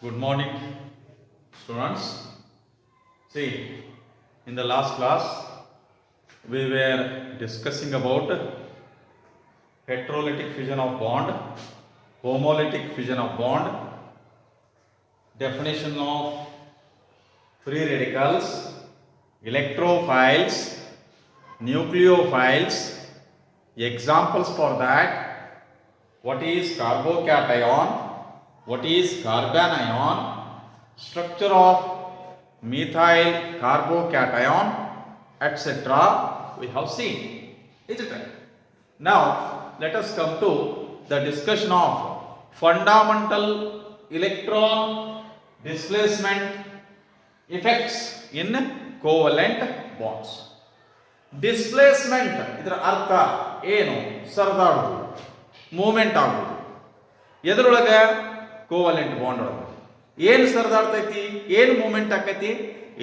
Good morning, students. See, in the last class, we were discussing about heterolytic fission of bond, homolytic fission of bond, definition of free radicals, electrophiles, nucleophiles, examples for that, what is carbocation, what is carbon ion, structure of methyl carbocation, etc. we have seen, isn't it? Now let us come to the discussion of fundamental electron displacement effects in covalent bonds. Displacement ಇದರ ಅರ್ಥ ಏನು? ಸರದಾಡುವುದು, movement ಆಗುವುದು. ಎದರೊಳಗೆ? Covalent bond ಒಳಗೆ. ಏನು ಸರದಾಡ್ತೈತಿ? ಏನು movement ಆಕೈತಿ?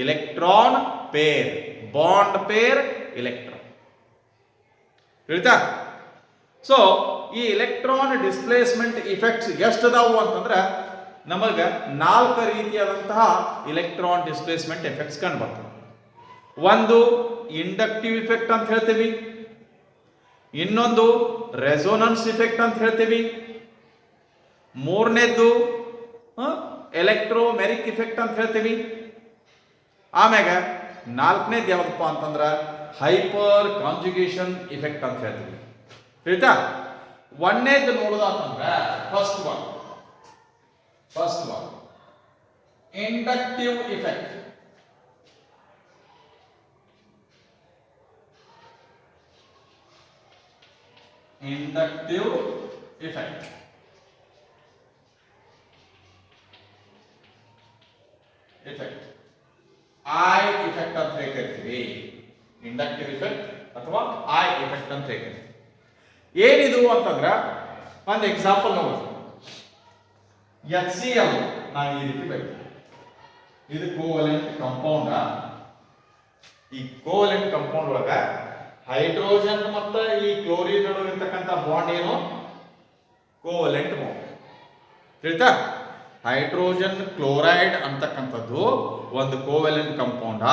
Electron pair, bond pair electron. ಹೇಳ್ತಾ? So ಈ ಇಲೆಕ್ಟ್ರಾನ್ ಡಿಸ್ಪ್ಲೇಸ್ಮೆಂಟ್ ಇಫೆಕ್ಟ್ಸ್ ಎಷ್ಟದಾವು ಅಂತಂದ್ರೆ ನಮಗೆ 4 ರೀತಿಯಾದಂತಹ ಇಲೆಕ್ಟ್ರಾನ್ ಡಿಸ್ಪ್ಲೇಸ್ಮೆಂಟ್ ಎಫೆಕ್ಟ್ಸ್ ಕಂಡು ಬರ್ತವೆ. ಒಂದು ಇಂಡಕ್ಟಿವ್ ಇಫೆಕ್ಟ್ ಅಂತ ಹೇಳ್ತೀವಿ, ಇನ್ನೊಂದು ರೆಸೋನೆನ್ಸ್ ಇಫೆಕ್ಟ್ ಅಂತ ಹೇಳ್ತೀವಿ, ಮೂರನೇದ್ದು ಎಲೆಕ್ಟ್ರೋಮೆರಿಕ್ ಇಫೆಕ್ಟ್ ಅಂತ ಹೇಳ್ತೀವಿ, ಆಮ್ಯಾಗ ನಾಲ್ಕನೇದು ಯಾವ್ದಪ್ಪ ಅಂತಂದ್ರೆ ಹೈಪರ್ ಕಾಂಜುಗೇಷನ್ ಇಫೆಕ್ಟ್ ಅಂತ ಹೇಳ್ತೀವಿ. ಹೇಳ್ತಾ? ಒಂದೇದು ನೋಡೋದಂತಂದ್ರೆ first one inductive effect. Inductive effect I effect ಅಂತ ಹೇಳ್ತೀವಿ. ಇಂಡಕ್ಟಿವ್ ಇಫೆಕ್ಟ್ ಅಥವಾ ಐ ಇಫೆಕ್ಟ್ ಅಂತ ಹೇಳ್ತೀವಿ. ಏನಿದು ಅಂತಂದ್ರೆ ಒಂದು ಎಕ್ಸಾಂಪಲ್ ನೋಡಿ. HCl ನಾನು ಈ ರೀತಿ ಬರೀತೀನಿ. ಇದು ಕೋವಲೆಂಟ್ ಕಾಂಪೌಂಡ್. ಈ ಕೋವಲೆಂಟ್ ಕಾಂಪೌಂಡ್ ಒಳಗ ಹೈಡ್ರೋಜನ್ ಮತ್ತು ಈ ಕ್ಲೋರಿನ್ ನಡುವೆ ಇರ್ತಕ್ಕಂಥ ಬಾಂಡ್ ಏನು? Covalent bond. ಹೇಳ್ತಾ? ಹೈಡ್ರೋಜನ್ ಕ್ಲೋರೈಡ್ ಅಂತಕ್ಕಂಥದ್ದು ಒಂದು ಕೋವೆಲೆಂಟ್ ಕಾಂಪೌಂಡ್.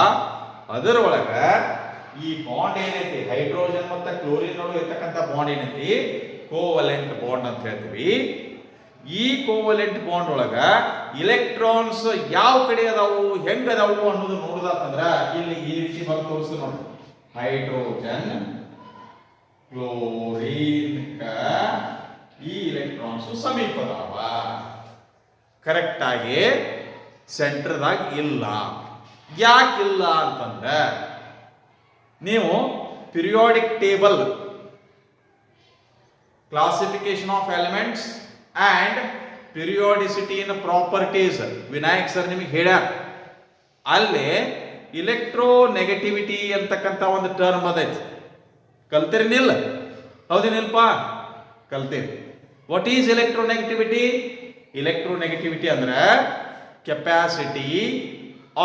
ಅದರೊಳಗ ಈ ಬಾಂಡ್ ಏನೈತಿ, ಹೈಡ್ರೋಜನ್ ಮತ್ತು ಕ್ಲೋರಿನ್ ನಡುವೆ ಇರ್ತಕ್ಕಂಥ ಬಾಂಡ್ ಏನೈತಿ? ಕೋವಲೆಂಟ್ ಬಾಂಡ್ ಅಂತ ಹೇಳ್ತೀವಿ. ಈ ಕೋವಲೆಂಟ್ ಬಾಂಡ್ ಒಳಗ ಇಲೆಕ್ಟ್ರಾನ್ಸ್ ಯಾವ ಕಡೆ ಅದಾವು, ಹೆಂಗ ಅದಾವು ಅನ್ನೋದು ನೋಡುದಂದ್ರ ಇಲ್ಲಿ ಈ ರೀತಿ ಬಂದು ತೋರಿಸ್ತು ನೋಡಿ. ಹೈಡ್ರೋಜನ್ ಕ್ಲೋರಿನ್ ಈ ಇಲೆಕ್ಟ್ರಾನ್ಸ್ ಸಮೀಪದಾವ, ಕರೆಕ್ಟ್ ಆಗಿ ಸೆಂಟರ್ದಾಗ ಇಲ್ಲ. ಯಾಕಿಲ್ಲ ಅಂತಂದ್ರೆ ನೀವು periodic table classification of elements and periodicity in properties Vinayak sir ನಿಮಗೆ ಹೇಳ್ಯಾರ. ಅಲ್ಲಿ ಇಲೆಕ್ಟ್ರೋ ನೆಗೆಟಿವಿಟಿ ಅಂತಕ್ಕಂಥ ಒಂದು ಟರ್ಮ್ ಅದೈತಿ. ಕಲ್ತಿರಿ ನಿಲ್ಲ? ಹೌದೇನಿಲ್ಪ? ಕಲ್ತೀರಿ. What is electronegativity? Electronegativity ಅಂದ್ರೆ capacity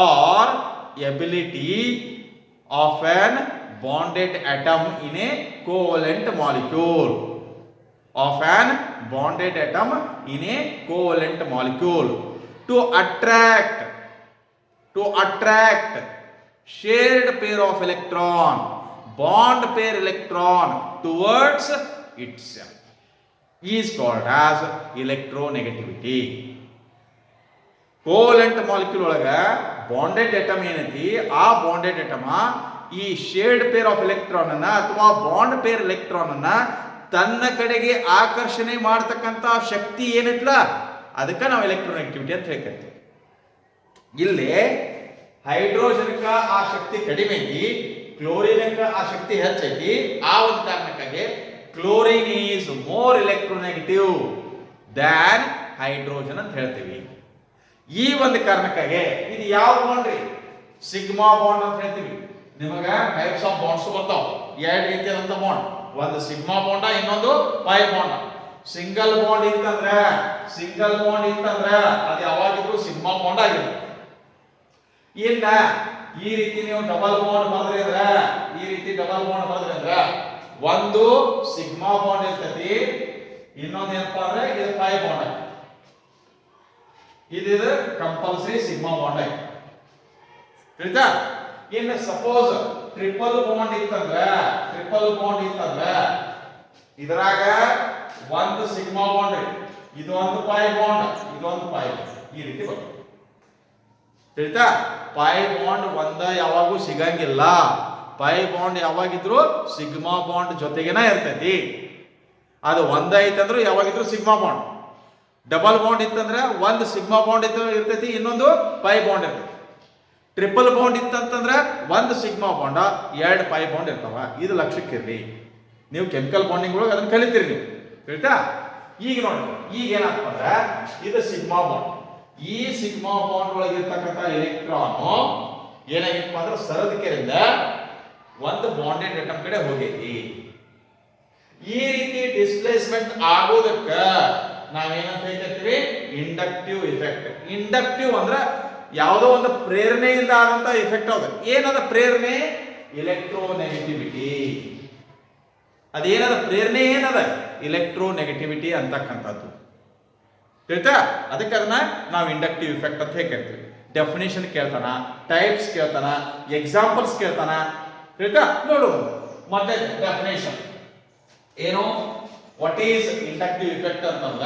or ability of an bonded atom in a covalent molecule. Of an bonded atom in a covalent molecule to attract shared pair of electron, bond pair electron towards itself is called as electronegativity. Covalent molecule ಒಳಗ bonded atom ಏನೈತಿ, ಆ bonded atom ಈ ಶೇರ್ಡ್ pair of electron ಅನ್ನ ಅಥವಾ bond pair electron ಅನ್ನ ತನ್ನ ಕಡೆಗೆ ಆಕರ್ಷಣೆ ಮಾಡತಕ್ಕಂತ ಶಕ್ತಿ ಏನೈತಲ್ಲ, ಅದಕ್ಕೆ ನಾವು ಎಲೆಕ್ಟ್ರೋನೆಗೆಟಿವಿಟಿ ಅಂತ ಹೇಳ್ತೀವಿ. ಇಲ್ಲಿ ಹೈಡ್ರೋಜನ್ಕ ಆ ಶಕ್ತಿ ಕಡಿಮೆ ಐತಿ, ಕ್ಲೋರಿನ್ಕ ಆ ಶಕ್ತಿ ಹೆಚ್ಚೈತಿ. ಆ ಒಂದು ಕಾರಣಕ್ಕಾಗಿ chlorine is more electronegative than hydrogen ಅಂತ ಹೇಳ್ತೀವಿ. ಈ ಒಂದು ಕಾರಣಕ್ಕಾಗಿ ಇದು ಯಾವ ಬಾಂಡ್ ರೀ? ಸಿಗ್ಮಾ ಬಾಂಡ್ ಅಂತ ಹೇಳ್ತೀವಿ. ನಿಮಗ ಟೈಪ್ಸ್ ಆಫ್ ಬಾಂಡ್ಸ್ ಬರ್ತಾವ, 2 ರೀತಿಯಾದಂತ ಬಾಂಡ್. ಒಂದು ಸಿಗ್ಮಾ ಬಾಂಡ್, ಇನ್ನೊಂದು ಪೈ ಬಾಂಡ್. ಸಿಂಗಲ್ ಬಾಂಡ್ ಇತ್ತಂದ್ರೆ ಅದು ಯಾವಾಗಿದ್ರು ಸಿಗ್ಮಾ ಬಾಂಡ್ ಆಗಿರುತ್ತೆ. ಇಲ್ಲ ಈ ರೀತಿ ನೀವು ಡಬಲ್ ಬಾಂಡ್ ಮಾಡಿದ್ರೆ ಒಂದು ಸಿಗ್ಮಾ ಬಾಂಡ್ ಇರ್ತೈತಿ, ಇನ್ನೊಂದು ಏನಪ್ಪಾ ಅಂದ್ರೆ ಇದು ಪೈ ಬಾಂಡ್. ಇದು ಕಂಪಲ್ಸರಿ ಸಿಗ್ಮಾ ಬಾಂಡ್ ಆಯ್ತು. ತಿಳಿತಾ? ಇನ್ನು ಸಪೋಸ್ ಟ್ರಿಪಲ್ ಬಾಂಡ್ ಇತ್ತಂದ್ರ ಇದ್ರಾಗ ಒಂದು ಸಿಗ್ಮಾ ಬಾಂಡ್ ಇದು ಒಂದು ಪೈ ಬಾಂಡ್ ಇದೊಂದು ಪೈ ಈ ರೀತಿ ಬರ್ತದೆ. ತಿಳಿತಾ? ಪೈ ಬಾಂಡ್ ಒಂದ ಯಾವಾಗೂ ಸಿಗಂಗಿಲ್ಲ. ಪೈ ಬಾಂಡ್ ಯಾವಾಗಿದ್ರು ಸಿಗ್ಮಾ ಬಾಂಡ್ ಜೊತೆಗೇನ ಇರ್ತೈತಿ. ಅದು ಒಂದ ಐತಂದ್ರೆ ಯಾವಾಗಿದ್ರು ಸಿಗ್ಮಾ ಬಾಂಡ್. ಡಬಲ್ ಬಾಂಡ್ ಇತ್ತಂದ್ರೆ ಒಂದು ಸಿಗ್ಮಾ ಬಾಂಡ್ ಇರ್ತೈತಿ, ಇನ್ನೊಂದು ಪೈ ಬಾಂಡ್ ಇರ್ತೈತಿ. ಟ್ರಿಪಲ್ ಬಾಂಡ್ ಇತ್ತಂತಂದ್ರೆ ಒಂದು ಸಿಗ್ಮಾ ಬಾಂಡ, ಎರಡು ಪೈ ಬಾಂಡ್ ಇರ್ತಾವ. ಇದು ಲಕ್ಷಕ್ಕಿರ್ಲಿ. ನೀವು ಕೆಮಿಕಲ್ ಬಾಂಡಿಂಗ್ ಒಳಗೆ ಅದನ್ನ ಕಲಿತೀರಿ ನೀವು. ತಿಳಿತಾ? ಈಗ ನೋಡಿ, ಈಗ ಏನಾಗ್ತಂದ್ರೆ ಇದು ಸಿಗ್ಮಾ ಬಾಂಡ್. ಈ ಸಿಗ್ಮಾ ಬಾಂಡ್ ಒಳಗೆ ಇರ್ತಕ್ಕಂಥ ಎಲೆಕ್ಟ್ರಾನ್ ಏನಾಗಿತ್ತಪ್ಪ ಅಂದ್ರೆ ಸರದಿಕೆಯಿಂದ ಒಂದು ಬಾಂಡೆಡ್ ಅಟಮ್ ಕಡೆ ಹೋಗೈತಿ. ಈ ರೀತಿ ಡಿಸ್ಪ್ಲೇಸ್ಮೆಂಟ್ ಆಗೋದಕ್ಕ ನಾವೇನಂತ ಹೇಳ್ತೀವಿ? Inductive effect. ಇಂಡಕ್ಟಿವ್ ಅಂದ್ರೆ ಯಾವುದೋ ಒಂದು ಪ್ರೇರಣೆಯಿಂದ ಆದಂತ ಇಫೆಕ್ಟ್ ಅದ. ಏನದ ಪ್ರೇರಣೆ? ಎಲೆಕ್ಟ್ರೋನೆಗೆಟಿವಿಟಿ. ಅದೇನದ ಪ್ರೇರಣೆ? ಏನದ? ಎಲೆಕ್ಟ್ರೋನೆಗೆಟಿವಿಟಿ ಅಂತಕ್ಕಂಥದ್ದು. ತಿಳಿತಾ? ಅದಕ್ಕೆ ಅದನ್ನ ನಾವು ಇಂಡಕ್ಟಿವ್ ಇಫೆಕ್ಟ್ ಅಂತ ಹೇಳ್ತೀವಿ. ಡೆಫಿನೇಷನ್ ಕೇಳ್ತಾನ, ಟೈಪ್ಸ್ ಕೇಳ್ತಾನ, ಎಕ್ಸಾಂಪಲ್ಸ್ ಕೇಳ್ತಾನ. ತಿಳಿತಾ? ನೋಡು ಮತ್ತೆ ಡೆಫಿನೇಷನ್ ಏನು? ವಾಟ್ ಈಸ್ ಇಂಡಕ್ಟಿವ್ ಇಫೆಕ್ಟ್ ಅಂತಂದ್ರ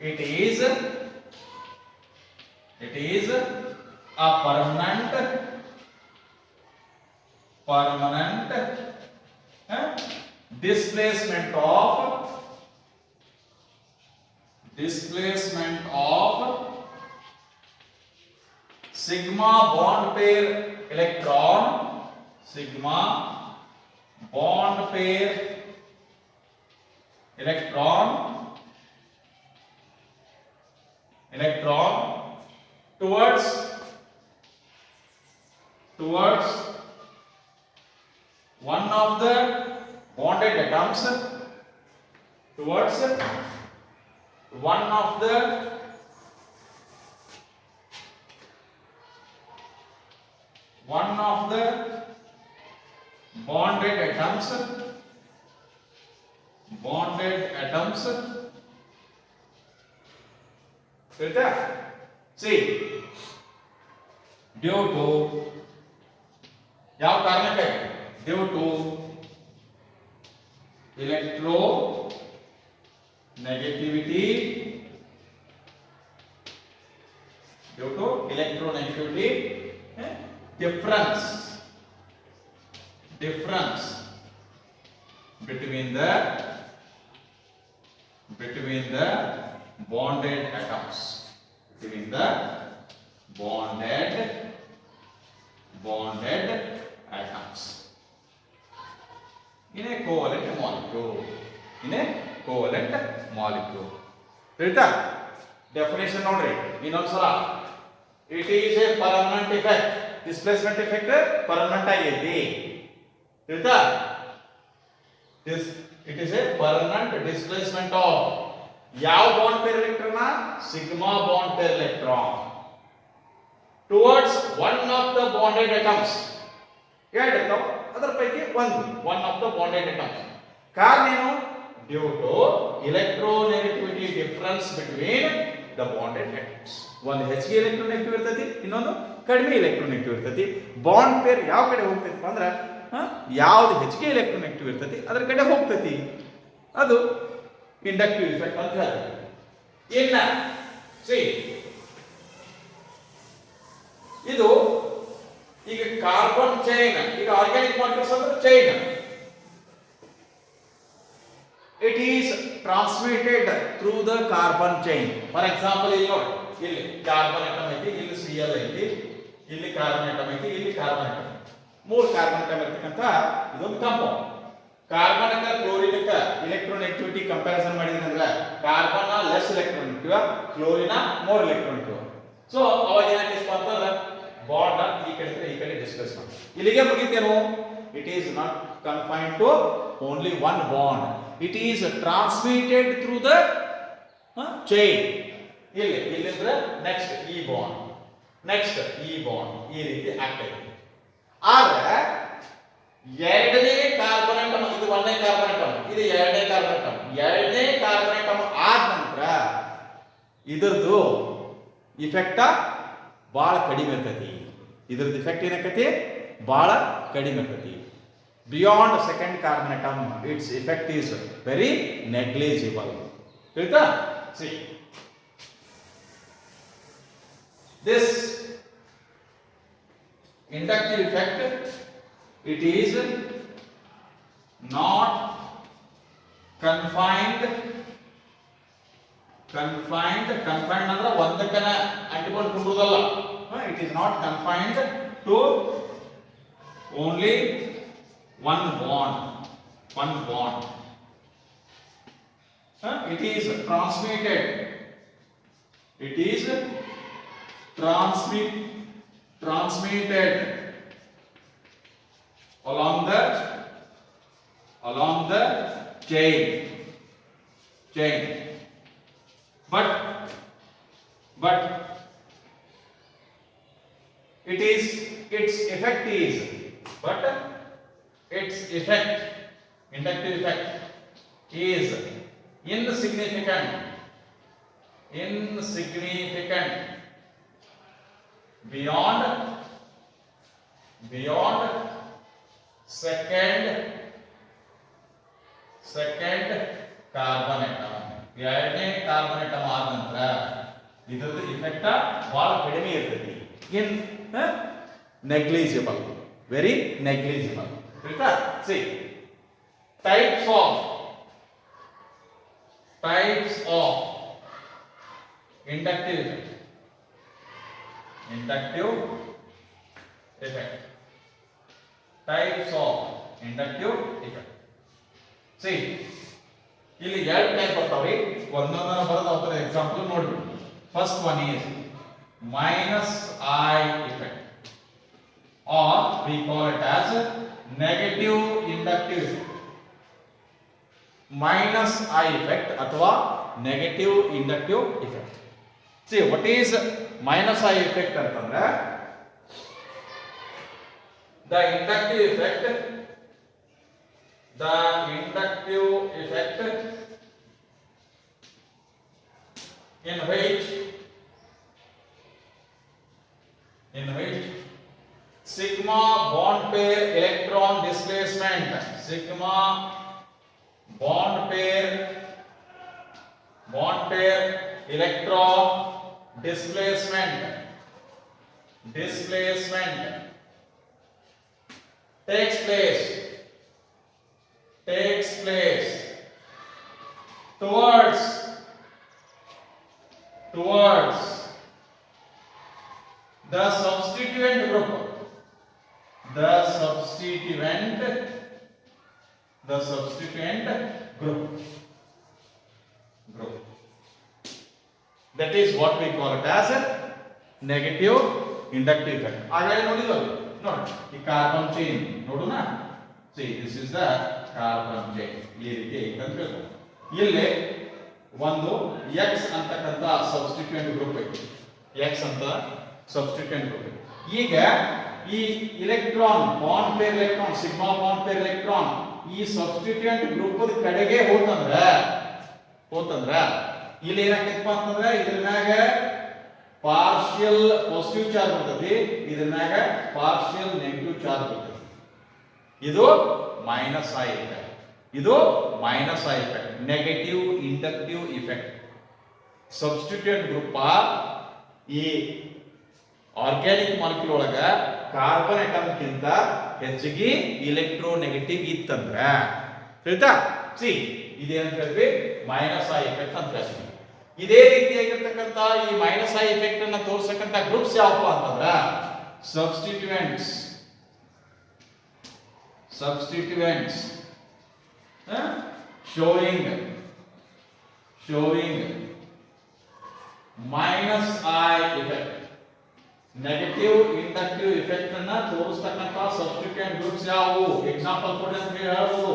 it is a permanent displacement of sigma bond pair electron towards one of the bonded atoms, bonded atoms. Right? See, due to ಯಾವ ಕಾರಣಕ್ಕೆ? Due to electronegativity difference between the bonded atoms, in a covalent molecule. ತಿಳಿತಾ? Definition ನೋಡ್ರಿ ಇನ್ನೊಂದ್ಸಲ. It is a permanent effect. Displacement effect permanent ಆಗೈತಿ. ತಿಳಿತಾ? It is a permanent displacement of ಯಾವ bond pair electron? Sigma bond pair electron towards one of the bonded atoms. ಹೇಳಿರ್ತಾವ ಅದರ ಪೈಕಿ one of the bonded atoms. ಕಾರಣ ಏನು? Due to electronegativity difference between the bonded atoms. ಒಂದು ಹೆಚ್ಚಿಗೆ electronegative ಇರ್ತೈತಿ, ಇನ್ನೊಂದು ಕಡಿಮೆ ಎಲೆಕ್ಟ್ರೋನೆಗೆಟಿವ್ ಇರ್ತೈತಿ. ಬಾಂಡ್ ಪೇರ್ ಯಾವ ಕಡೆ ಹೋಗ್ತೈತಿ ಅಂದ್ರೆ ಯಾವ್ದು ಹೆಚ್ಚಿಗೆ ಎಲೆಕ್ಟ್ರೋನೆಗೆಟಿವ್ ಇರ್ತೈತಿ ಅದರ ಕಡೆ ಹೋಗ್ತೈತಿ. ಅದು ಇಂಡಕ್ಟಿವ್ ಇಫೆಕ್ಟ್ ಅಂತ ಹೇಳ್ತೀವಿ. ಇನ್ನ ಸಿ ಇದು ಈಗ ಕಾರ್ಬನ್ ಚೈನ್, ಈಗ ಆರ್ಗ್ಯಾನಿಕ್ ಮಾಲಿಕ್ಯೂಲ್ಸ್ ಅಂದ್ರೆ chain. It is transmitted through the carbon chain. For example, ಇಲ್ಲಿ ನೋಡಿ, ಇಲ್ಲಿ ಕಾರ್ಬನ್ ಅಟಮ್ ಐತಿ, ಇಲ್ಲಿ Cl ಐತಿ, ಇಲ್ಲಿ ಕಾರ್ಬನ್ ಅಟಮ್ ಐತಿ, ಇಲ್ಲಿ ಕಾರ್ಬನ್ ಅಟಮ್. ಮೂರು ಕಾರ್ಬನ್ ಅಟಮ್ ಇರತಕ್ಕಂತ ಇದೊಂದು compound. Carbon chlorine electronegativity comparison ಮಾಡಿದ್ರೆ carbon less electronegative, chlorine more electronegative. So ಅವಾಗ ಏನಾಗ್ತೈತಿ ಅಂತಂದ್ರೆ ಬಾಂಡ್ ಈ ಕಡೆ ಡಿಸ್ಕಸ್ ಮಾಡಿ ಇಲ್ಲಿಗೆ ಮುಗಿತೇನು? It is not confined to only one bond. It is transmitted through the chain. ಇಲ್ಲಿಂದ್ರೆ ನೆಕ್ಸ್ಟ್ ಈ ಬಾಂಡ್, ನೆಕ್ಸ್ಟ್ ಈ ಬಾಂಡ್, ಈ ರೀತಿ ಆಗ್ತದೆ. ಆದ್ರೆ ಎರಡನೇ ಕಾರ್ಬನ್ ಅಟಮ್, ಇದು ಒಂದನೇ ಕಾರ್ಬನ್ ಅಟಮ್, ಇದು ಎರಡನೇ ಕಾರ್ಬನ್ ಅಟಮ್. ಎರಡನೇ ಕಾರ್ಬನ್ ಅಟಮ್ ಆದ ನಂತರ ಇದರದು ಇಫೆಕ್ಟ ಭಾಳ ಕಡಿಮೆ ಇರ್ತೈತಿ. ಇದ್ರದ್ದು ಇಫೆಕ್ಟ್ ಏನಾಕತಿ ಭಾಳ ಕಡಿಮೆ ಇರ್ತೈತಿ. Beyond second carbon atom it's effect is very negligible. ತಿಳಿತಾ? See this inductive effect, it is not confined ಅಂದ್ರೆ ಒಂದಕ್ಕನ ಅಂಟಿಕೊಂಡು ಕುಂಡುವುದಲ್ಲ. It is not confined to only one bond. It is transmitted along the chain, but its effect is, inductive effect is insignificant beyond second carbon atom. ಎರಡನೇ carbon atom ಆದ ನಂತರ ಇದರದ effect ಬಹಳ ಕಡಿಮೆ ಇರ್ತೈತಿ. ಇನ್ ನೆಗ್ಲಿಜಿಬಲ್, ವೆರಿ ನೆಗ್ಲಿಜಿಬಲ್. ಆಯ್ತಾ? C types of inductive effect. Types of inductive effect. See, ಇಲ್ಲಿ ಎರಡು type ಬರ್ತಾವ್ರಿ. ಒಂದೊಂದನ್ನ ಬರೋದು ಅವರ ಎಕ್ಸಾಂಪಲ್ ನೋಡ್ರಿ. First one is minus I effect, or we call it as negative inductive effect. Minus I effect ಅಥವಾ negative inductive effect. See, what is minus I effect ಅಂತಂದ್ರೆ the inductive effect in which sigma bond pair electron displacement electron displacement takes place towards the substituent group. The substituent group. That is what we call it as a negative inductive effect. ಆಗಲೇ ನೋಡಿದ್ವಲ್ಲ, ನೋಡಿ ಈ carbon chain ನೋಡೋಣ. See, this is the carbon chain. ಈ ರೀತಿ ಅಂತ ಹೇಳ್ತಾರೆ. ಇಲ್ಲಿ ಒಂದು X ಅಂತಕ್ಕಂತ ಸಬ್ಸ್ಟಿಟ್ಯೂಯೆಂಟ್ ಗ್ರೂಪ್ ಐತಿ. X ಅಂತ ಸಬ್ಸ್ಟಿಟ್ಯೂಯೆಂಟ್ ಗ್ರೂಪ್. ಈಗ ಈ electron bond pair electron sigma bond pair electron ಈ ಸಬ್ಸ್ಟಿಟ್ಯೂಯೆಂಟ್ ಗ್ರೂಪ್ ಕಡೆಗೆ ಹೋತಂದ್ರ ಇಲ್ಲಿ ಏನಾಗ್ತೈತಪ್ಪ ಅಂತಂದ್ರೆ ಇದ್ರ ಮ್ಯಾಗ ಪಾರ್ಷಿಯಲ್ ಪಾಸಿಟಿವ್ ಚಾರ್ಜ್ ಬರ್ತೈತಿ, ಇದ್ರ ಮ್ಯಾಗ ಪಾರ್ಷಿಯಲ್ ನೆಗೆಟಿವ್ ಚಾರ್ಜ್ ಬರ್ತೈತಿ. ಇದು minus I effect. Negative inductive effect. Substituent group ಈ ಆರ್ಗ್ಯಾನಿಕ್ ಮಾಲಿಕ್ಯೂಲ್ ಒಳಗ ಕಾರ್ಬನ್ ಅಟಮ್ಗಿಂತ ಹೆಚ್ಚಿಗೆ ಇಲೆಕ್ಟ್ರೋನೆಗೆಟಿವ್ ಇತ್ತಂದ್ರ ಹೇಳ್ತಾ ಸಿ ಇದೇನಂತ ಹೇಳ್ತೀವಿ ಮೈನಸ್ ಐ ಎಫೆಕ್ಟ್ ಅಂತ ಹೇಳ್ತೀವಿ. ಇದೇ ರೀತಿಯಾಗಿರ್ತಕ್ಕಂಥ ಈ ಮೈನಸ್ ಐ ಎಫೆಕ್ಟ್ ಅನ್ನ ತೋರಿಸತಕ್ಕಂಥ ಗ್ರೂಪ್ಸ್ ಯಾವಪ್ಪ ಅಂತಂದ್ರ ಸಬ್ಸ್ಟಿಟ್ಯೂಯೆಂಟ್ಸ್ showing minus I effect. Negative inductive effect ಅನ್ನ ತೋರಿಸ್ತಕ್ಕಂಥ ಸಬ್ಸ್ಟಿಟ್ಯೂಯೆಂಟ್ ಗ್ರೂಪ್ಸ್ ಯಾವುವು? ಎಕ್ಸಾಂಪಲ್ ಕೊಡಿ ಅಂತ ಹೇಳ್ಬೋದು.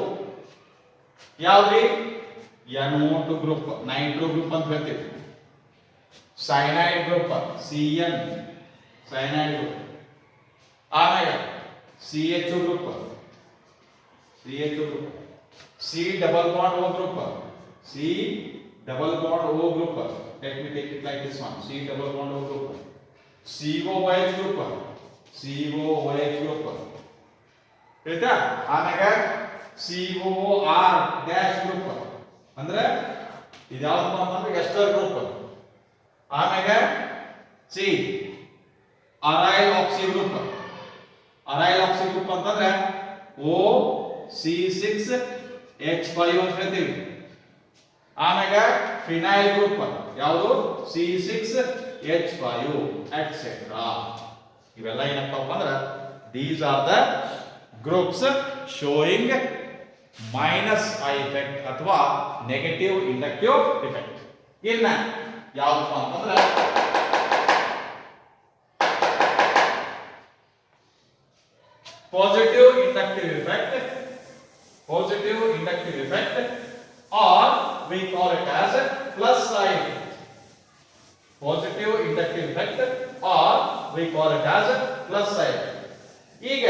ಯಾವ್ದ್ರಿ? NO2 ಗ್ರೂಪ್, ನೈಟ್ರೋ ಗ್ರೂಪ್ ಅಂತ ಹೇಳ್ತೀವಿ. Cyanide group CN cyanide group. ಆಮೇಲೆ CHO group C double bond O group C double bond O group let me take it like this one, C double bond O group, COOH group, COOH group ಆಯ್ತಾ. ಆಮೇಲೆ COR dash group ಅಂದ್ರೆ ಇದು ಯಾವ್ದಪ್ಪ ಅಂತಂದ್ರೆ ester group. ಆಮೇಲೆ C aryl oxy group, aryl oxy group ಅಂತಂದ್ರೆ O C6H5 ಅಂತ ಹೇಳ್ತೀವಿ. ಆಮೇಲೆ ಫಿನೈಲ್ ಗ್ರೂಪ್ ಯಾವುದು C6H5 ಎಟ್ಸೆಟ್ರಾ. ಇವೆಲ್ಲ ಏನಪ್ಪಾ ಅಂದ್ರೆ these are the groups showing minus I effect ಅಥವಾ ನೆಗೆಟಿವ್ ಇಂಡಕ್ಟಿವ್ ಇಫೆಕ್ಟ್. ಇನ್ನ ಯಾವ್ದಪ್ಪ ಅಂತಂದ್ರೆ positive inductive effect, positive inductive effect, or we call it as plus I effect. Positive inductive effect or we call it as plus I effect. ಈಗ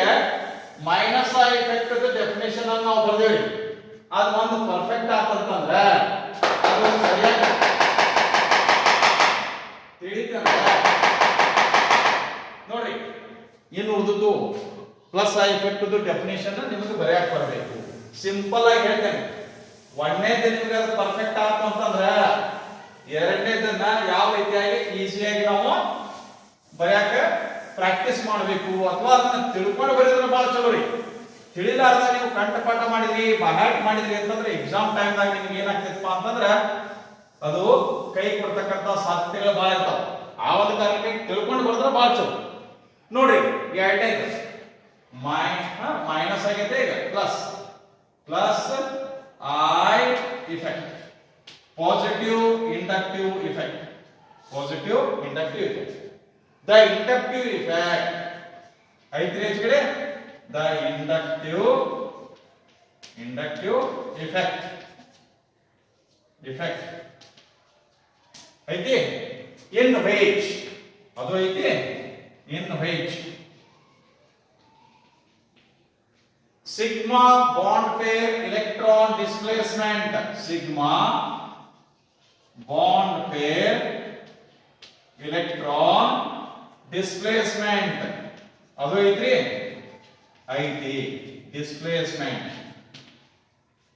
minus I effect definition ಅನ್ನು ನಾವು ಬರ್ದೇವಿ. ಅದು ಒಂದು perfect ಆತಂತಂದ್ರೆ ಅದು ಸರಿಯಾಗಿ ತಿಳಿತಂದ್ರೆ ನೋಡ್ರಿ ಇನ್ನು ಉಳಿದದ್ದು ಪ್ಲಸ್ ಐ ಎಫೆಕ್ಟ್ ಡೆಫಿನೇಷನ್ ನಿಮಗೆ ಬರೆಯಕ್ಕೆ ಬರಬೇಕು. ಸಿಂಪಲ್ ಆಗಿ ಹೇಳ್ತೇನೆ. ಒಂದನೇದು ನಿಮಗೆ ಅದು ಪರ್ಫೆಕ್ಟ್ ಆಯ್ತು ಅಂತಂದ್ರೆ ಎರಡನೇದನ್ನ ಯಾವ ರೀತಿಯಾಗಿ ಈಸಿಯಾಗಿ ನಾವು ಬರೆಯಕ್ಕೆ ಪ್ರಾಕ್ಟೀಸ್ ಮಾಡಬೇಕು ಅಥವಾ ಅದನ್ನ ತಿಳ್ಕೊಂಡು ಬರೆದ್ರೆ ಬಹಳ ಚಲೋ ರೀ. ತಿಳಿಲಾರ್ದ ನೀವು ಕಂಠಪಾಠ ಮಾಡಿದ್ರಿ ಬಹಾಟ್ ಮಾಡಿದ್ರಿ ಅಂತಂದ್ರೆ ಎಕ್ಸಾಮ್ ಟೈಮ್ದಾಗ ನಿಮ್ಗೆ ಏನಾಗ್ತೈತಪ್ಪ ಅಂತಂದ್ರೆ ಅದು ಕೈ ಕೊಡ್ತಕ್ಕಂಥ ಸಾಧ್ಯತೆಗಳು ಬಹಳ ಇರ್ತಾವ. ಆ ಒಂದು ಕಾರಣಕ್ಕೆ ತಿಳ್ಕೊಂಡು ಬರೆದ್ರೆ ಬಹಳ ಚಲೋ. ನೋಡ್ರಿ ಎರಡನೇದು ಮೈನಸ್ ಆಗೈತೆ, ಈಗ plus plus I effect, positive inductive effect, positive inductive effect. The inductive effect ಐತ್ರಿ ಹೆಚ್ಚು ಕಡೆ ದ ಇಂಡಕ್ಟಿವ್ ಇಫೆಕ್ಟ್ ಇಫೆಕ್ಟ್ ಐತಿ ಇನ್ ವೇಜ್, ಅದು ಐತಿ ಇನ್ wage. Sigma bond pair electron displacement, sigma bond pair electron displacement ಅದು ಐತ್ರಿ ಐತಿ. ಡಿಸ್ಪ್ಲೇಸ್ಮೆಂಟ್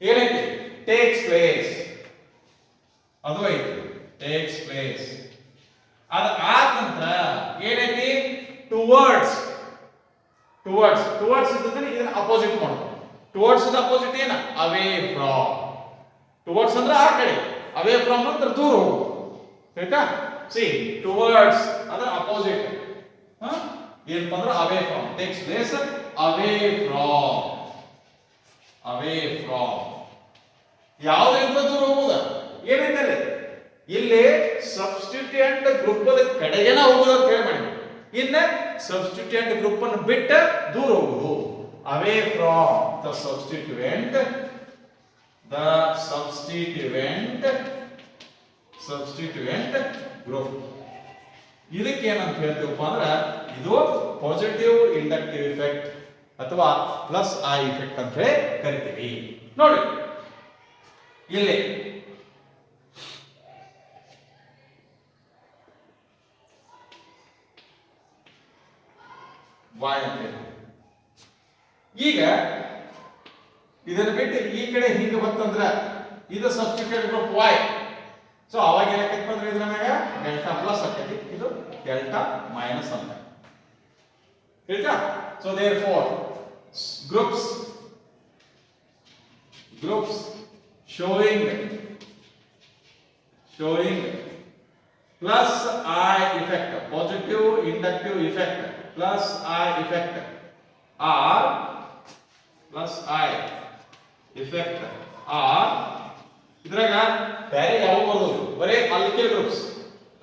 ಏನೈತಿ ಟೇಕ್ಸ್ ಪ್ಲೇಸ್, ಅದು ಐತಿ ಟೇಕ್ಸ್ ಪ್ಲೇಸ್. ಅದು ಆದ ನಂತರ ಏನೈತಿ ಟುವರ್ಡ್ಸ್, ಟುವರ್ಡ್ಸ್ ಟುವರ್ಡ್ಸ್ ಇದ್ದದನ್ನ ಇದನ್ನ ಅಪೋಸಿಟ್ ಮಾಡೋದು. ಟುವರ್ಡ್ಸ್ ದ ಅಪೋಸಿಟ್ ಏನ ಅವೇ ಫ್ರಾಮ್. ಟುವರ್ಡ್ಸ್ ಅಂದ್ರೆ ಆ ಕಡೆ, ಅವೇ ಫ್ರಾಮ್ ಅಂದ್ರೆ ದೂರ ಹೋಗು. ಆಯ್ತಾ. ಸಿ ಟುವರ್ಡ್ಸ್ ಅಂದ್ರೆ ಅಪೋಸಿಟ್, ಏನಪ್ಪ ಅಂದ್ರೆ away from, takes place away from, away from. ಯಾವುದರಿಂದ ದೂರ ಹೋಗುದ ಏನಿದೆ ಇಲ್ಲಿ ಸಬ್ಸ್ಟಿಟ್ಯೂಯೆಂಟ್ ಗ್ರೂಪ್ ಕಡೆಗೇನ ಹೋಗುದು ಅಂತ ಹೇಳಿ ಮಾಡಿ. ಇನ್ನ ಸಬ್ಸ್ಟಿಟ್ಯೂಯೆಂಟ್ ಗ್ರೂಪ್ ಅನ್ನು ಬಿಟ್ಟು ದೂರ ಹೋಗುದು. Away from the substituent, the substituent group. ಇದಕ್ಕೆ ಏನಂತ ಹೇಳ್ತೀವಪ್ಪ ಅಂದ್ರೆ ಇದು ಪಾಸಿಟಿವ್ ಇಂಡಕ್ಟಿವ್ ಇಫೆಕ್ಟ್ ಅಥವಾ ಪ್ಲಸ್ ಐ ಇಫೆಕ್ಟ್ ಅಂತ ಹೇಳಿ ಕರಿತೀವಿ. ನೋಡಿ ಇಲ್ಲಿ y ಅಂತ ಹೇಳಿ. ಈಗ ಇದನ್ನ ಬಿಟ್ಟು ಈ ಕಡೆ ಹಿಂಗೆ ಬಂತಂದ್ರೆ ಇದು ಸಬ್ಸ್ಟಿಟ್ಯೂಟ್ ಗ್ರೂಪ್ y. ಸೊ ಅವಾಗ ಏನಾಕೈತಿ ಅಂದ್ರೆ ಇದ್ರ ಮ್ಯಾಗ ಡೆಲ್ಟಾ ಪ್ಲಸ್ ಆಕೈತಿ, ಇದು ಡೆಲ್ಟಾ ಮೈನಸ್ ಅಂತ ಹೇಳ್ತಾ. So there four groups showing plus I effect, positive inductive effect plus I effect or plus I effect or ಇದ್ರಾಗ ಬೇರೆ ಯಾವ ಬರೋದು ಬರೀ ಅಲ್ಕಿಲ್ ಗ್ರೂಪ್ಸ್.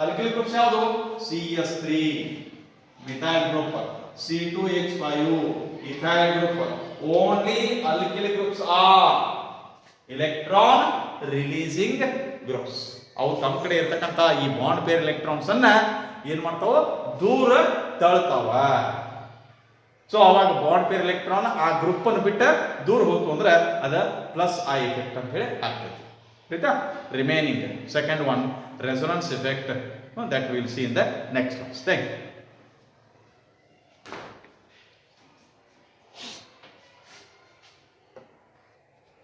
ಅಲ್ಕಿಲ್ ಗ್ರೂಪ್ಸ್ ಯಾವುದು CS3 methyl group, C2H5 ethyl group. Only alkyl groups are electron releasing groups. ಅವು ತಮ್ಮ ಕಡೆ ಇರತಕ್ಕಂತ ಈ ಬಾಂಡ್ ಪೇರ್ ಎಲೆಕ್ಟ್ರಾನ್ಸ್ ಅನ್ನ ಏನ್ ಮಾಡ್ತಾವ ದೂರ ತಳ್ತಾವ. ಸೊ ಅವಾಗ ಬಾಂಡ್ ಪೇರ್ ಎಲೆಕ್ಟ್ರಾನ್ ಆ ಗ್ರೂಪ್ ಅನ್ನು ಬಿಟ್ಟು ದೂರ ಹೋಗ್ತು ಅಂದ್ರೆ ಅದ ಪ್ಲಸ್ ಐ ಎಫೆಕ್ಟ್ ಅಂತ ಹೇಳಿ ಆಗ್ತೈತಿ. ಆಯ್ತಾ? Remaining second one resonance effect, that we will see in the next class. Thank you.